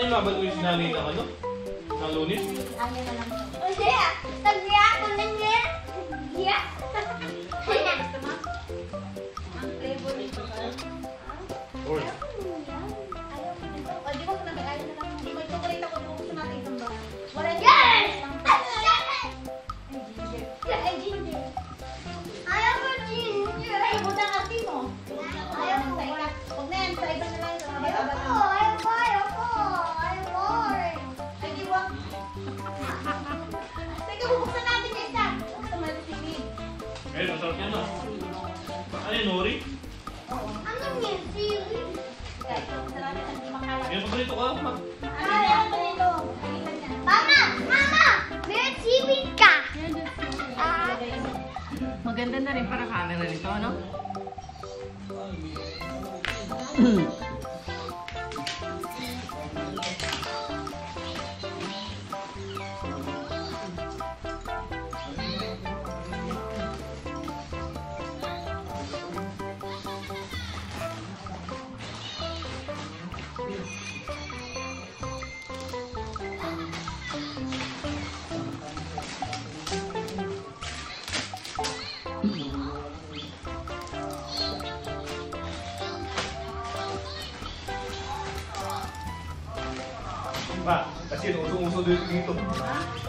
niya mabatuin si nanay ng ano? Ng Lunis? Ano na lang. Hindi ah! Tagya ako na niya! Yeah! Gusto mo? Ang flavor nito ba? Or? Ayaw ko nito. O, di ba kung nag-ayaw na lang. Hindi mo chocolate ako kung gusto natin itong ba? Wala Yes! Ay, ginger. Ayaw ko ginger! Ay, buta ang ate mo. Ayaw mo. Huwag na yan. Sa iba na lang. Ayaw ko! Ayaw ko! Ayaw ko! Ay, di wag. Teka, bubuksan natin yung isa. Buksan mo natin si Big. Eh, masarap yan ah. Ano yung nori? Ano yun? Siri? Kaya ito, buksan natin ang di makalat. Yan, paborito ko ah. Ano nito? Ayun yan. Mama! Mama! May sibig ka! Maganda na rin para camera nito, ano? Pa, kasi usong-uso dito.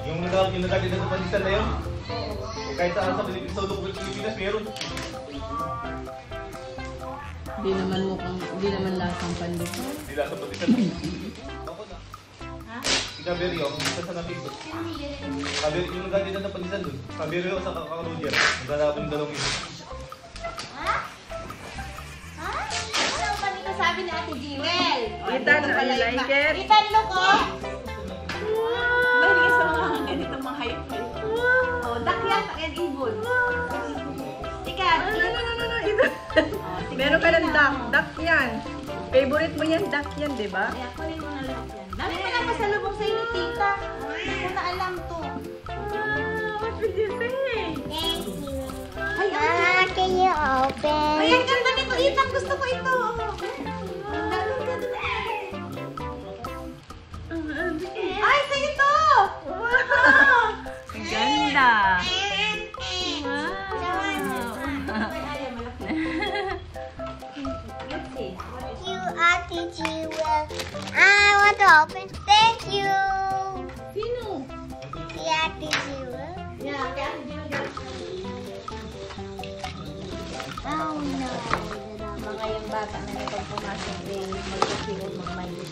Yung nagdadala ng pandisan na yun. Eh, kahit saan sa Pilipinas, meron. Hindi naman lasang pandesal. Hindi lang sa pandisan. Ako na. Ha? Kaberi ako, isa sa napiso. Kaberi, yung nagdadala ng pandisan dun. Kaberi ako sa Kaka-Roger. Nagdadala yung dalawang ito. Ha? Ha? Ano pa nito sabi ni Ate Jewel? Ethan, I like it. Ethan, look oh! Mahilig ka sa mga ganitong mga hayop. Oh, duck yan and evil. Ika, No. Ito. Meron ka ng duck. Duck yan. Favorite mo yan, duck yan, di ba? Kaya kunin mo na lahat yan. Dami pa lang pasalubong sa iyo, tita. Hindi ko na alam to. What did you say? Thank you. Ay, Mama, can you open? ay, ang ganda nito. Ethan, gusto ko ito. Ay, sa'yo to! Wow! Ang ganda. Let's see. Thank you, Auntie Jewel. I want to open. Thank you. Sino? Si Auntie Jewel. Yeah, kaya Ate Jewel. Oh no. Mga yung bata na pag pumasok rin, magkakirot, magmayos.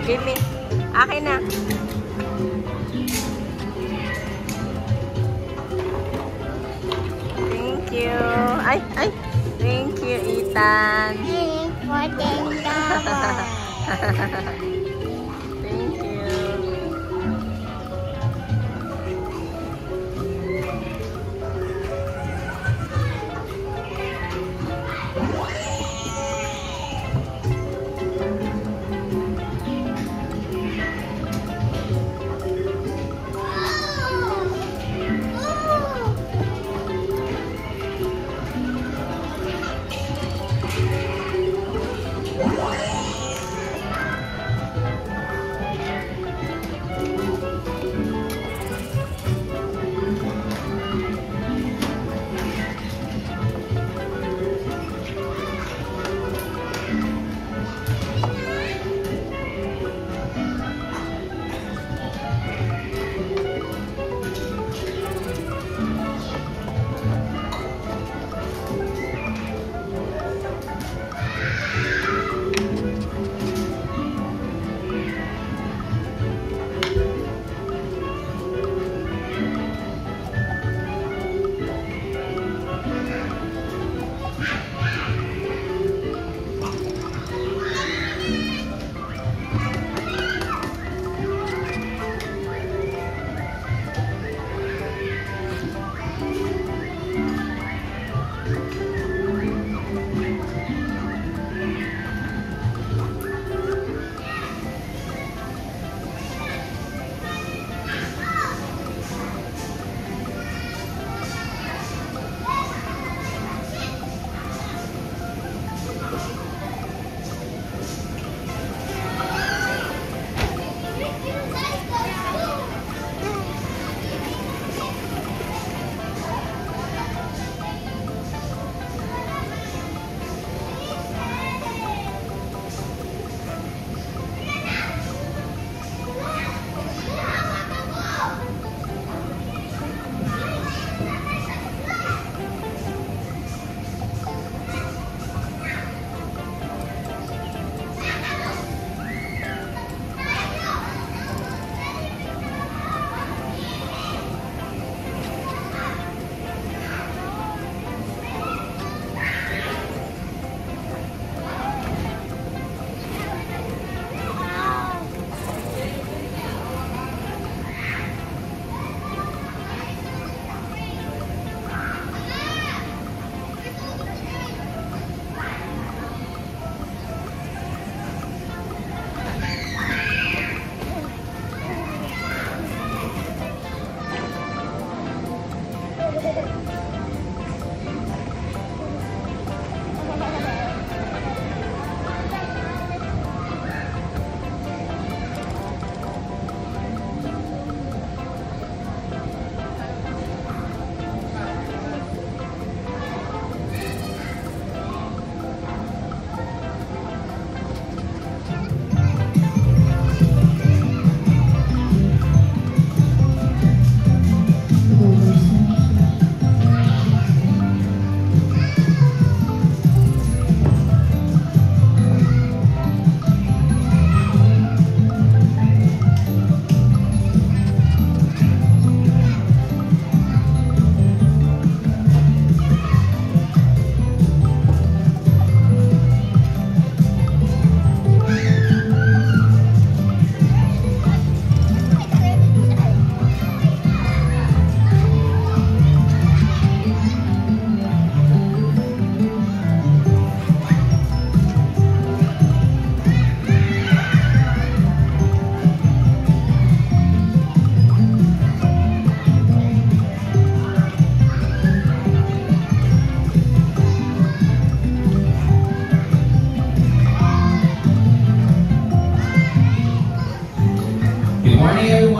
Give me. Akin na. Thank you. Ay. Thank you, Ethan. Thank for $10. Thank you.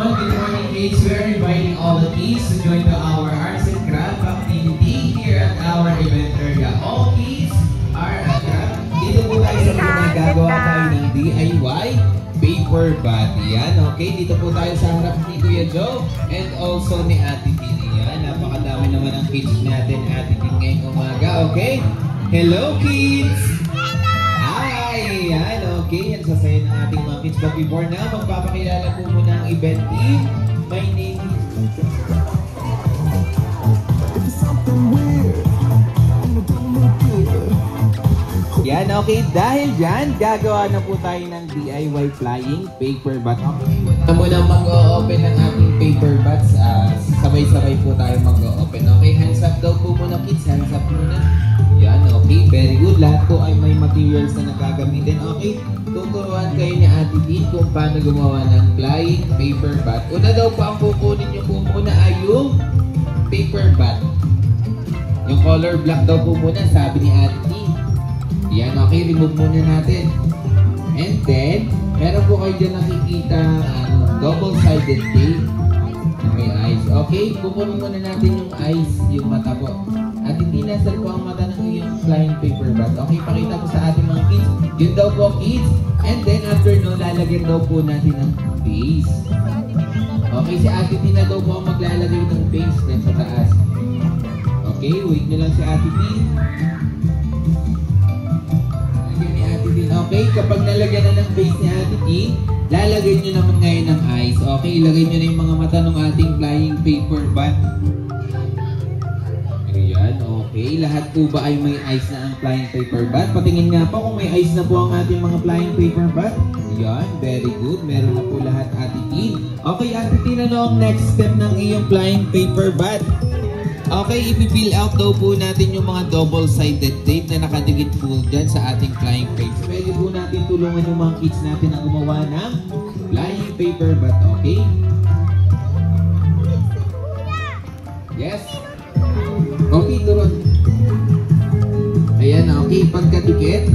everyone. Good morning, kids. We are inviting all the kids to join to our arts and craft activity here at our event area. All kids are at craft. Dito po tayo sa mga gagawa tayo ng DIY paper bat. Yan, okay? Dito po tayo sa harap ni Kuya Joe and also ni Ate Tini. Yan, napakadami naman ang kids natin, Ate Tini, ngayong umaga, okay? Hello, kids! Hi! Yan, okay. Yan, sasaya ng ating mga kids. But before now, magpapakilala po muna ang event team. My name is... Yan, okay. Dahil dyan, gagawa na po tayo ng DIY flying paper bat. Okay, muna mag-o-open ng ating paper bats. Sabay-sabay po tayo mag-o-open. Okay, hands up daw po muna, kids. Hands up muna. Yan, okay. Very good. Lahat po ay may materials na nagagamitin. Okay, tuturuan kayo ni Ate Dean kung paano gumawa ng flying paper bat. Una daw po ang kukunin nyo po muna ay yung paper bat. Yung color black daw po muna, sabi ni Ate Dean. Yan, okay. Remove muna natin. And then, meron po kayo dyan nakikita double-sided tape. May eyes. Okay, kukunin muna natin yung eyes, yung mata po. At hindi nasal po ang mata ng yung flying paper bat. Okay, pakita ko sa ating mga kids. Yun daw po, kids. And then, after no, lalagyan daw po natin ng base. Okay, si Ate Tina daw po ang maglalagay ng base na sa taas. Okay, wait nyo lang si Ate Tina. Okay, kapag nalagyan na ng base ni Ate T, lalagay nyo naman ngayon ng eyes. Okay, ilagay nyo na yung mga mata ng ating flying paper bat. Ayan, okay. Lahat po ba ay may eyes na ang flying paper bat? Patingin nga po kung may eyes na po ang ating mga flying paper bat. Ayan, very good. Meron na po lahat, Ate T. Okay, Ate T, ano ang next step ng iyong flying paper bat? Okay, ipi-fill out daw po natin yung mga double-sided tape na nakadikit po dyan sa ating flying paper. Pwede po natin tulungan yung mga kids natin na gumawa ng flying paper bat, okay? Yes? Okay, turon. Ayan, okay, pagkadikit,